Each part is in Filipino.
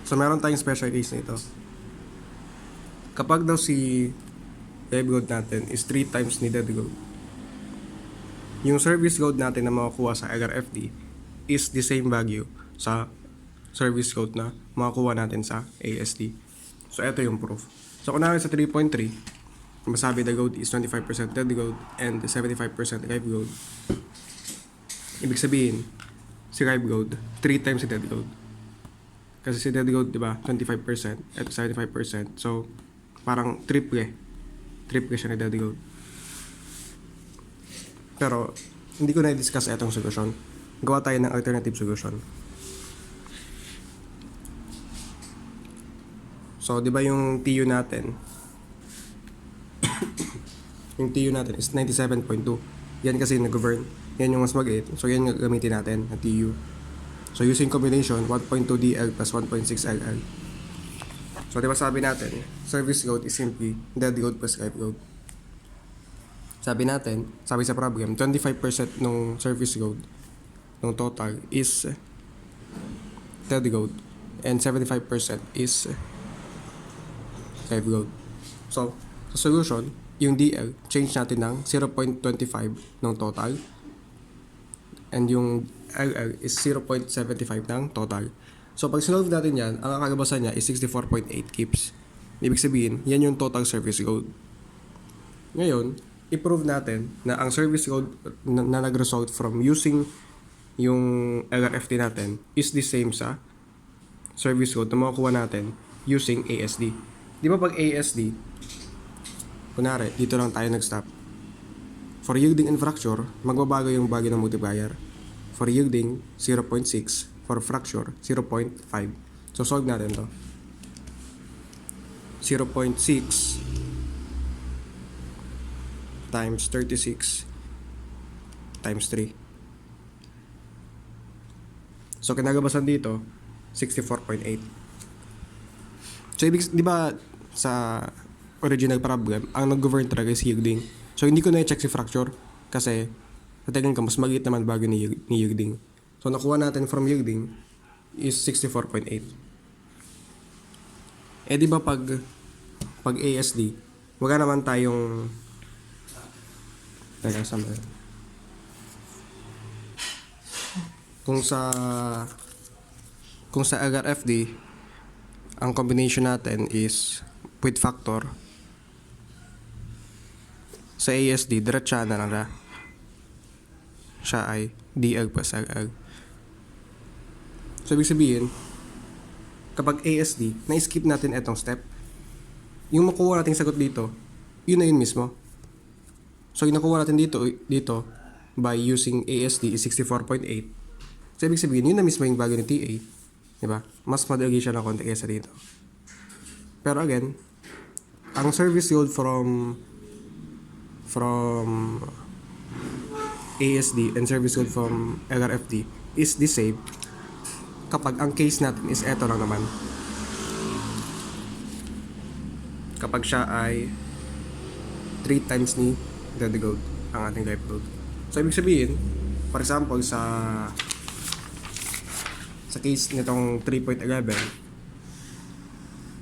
So, meron tayong special case nito. Kapag daw si live load natin is 3 times ni dead load, yung service load natin na makukuha sa LRFD is the same value sa service load na makukuha natin sa ASD. So, ito yung proof. So, kunwari sa 3.3, masabi the load is 25% dead load and 75% live load. Ibig sabihin, si live load, 3 times si dead load. Kasi si dead load, di ba, 25% at 75%. So, parang triple siya ni dead load. Pero, hindi ko na-discuss itong solution. Gawa tayo ng alternative solution. So, di ba yung TU natin? Yung TU natin is 97.2. Yan kasi nag-govern. Yan yung mas mag-8. So, yan yung gamitin natin na TU. So, using combination, 1.2 DL plus 1.6 LL. So, di ba sabi natin, service load is simply dead load plus live load. Sabi sa problem, 25% ng service load ng total is dead load and 75% is live load. So, sa solution, yung DL, change natin ng 0.25 ng total and yung LL is 0.75 ng total. So, pag sinolve natin yan, ang kakabasan niya is 64.8 kips. Ibig sabihin, yan yung total service load. Ngayon, i-prove natin na ang service load na nag-result from using yung LRFT natin is the same sa service load na makukuha natin using ASD. Di ba pag ASD, kunwari, dito lang tayo nag-stop. For yielding and fracture, magbabago yung value ng multiplier. For yielding, 0.6. For fracture, 0.5. So, solve natin to. 0.6 times 36 times 3. So, kinagabasan dito, 64.8. So, di ba sa original problem, ang nag-govern talaga is yielding. So, hindi ko na-check si fracture kasi sa tingin ko, mas maliit naman bago ni yielding. So, nakuha natin from yielding is 64.8. Eh, di ba pag ASD, wala naman tayong kung sa LRFD, ang combination natin is with factor. Sa ASD, diretsa na lang na siya ay DL plus LL. So, ibig sabihin, kapag ASD, na-skip natin itong step, yung makuha nating sagot dito, yun na yun mismo. So, yung nakuha natin dito by using ASD is 64.8. So, ibig sabihin, yun na mismo yung value ni TA. Diba? Mas madali siya ng konti kaysa dito. Pero again, ang service load from ASD and service load from LRFD is the same kapag ang case natin is eto lang naman. Kapag siya ay 3 times ni dead load ang ating live load. So, ibig sabihin, for example, sa case nitong 3.11,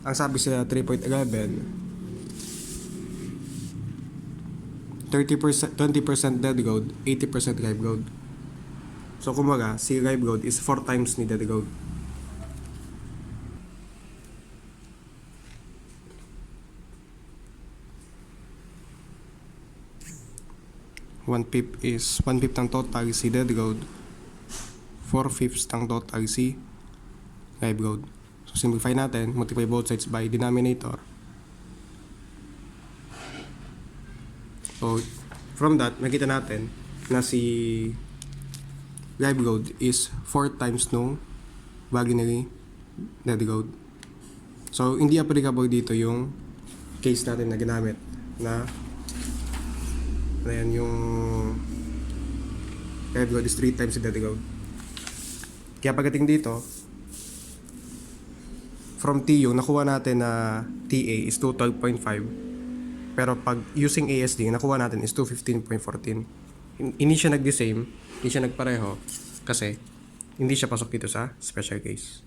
ang sabi sa 3.11, 20% dead load, 80% live load. So, kumbaga, si live load is 4 times ni dead load. One fifth ang total si dead load, 4/5 ang total si live load. So, simplify natin, multiply both sides by denominator. So, from that, makita natin na si live load is 4 times nung value ni dead load. So, hindi applicable dito yung case natin na ginamit na ayan yung live load is 3 times the dead load. Kaya pagdating dito, from TU, nakuha natin na TA is 212.5. Pero pag using ASD, nakuha natin is 215.14. Hindi siya nag-the same, hindi siya nagpareho kasi hindi siya pasok dito sa special case.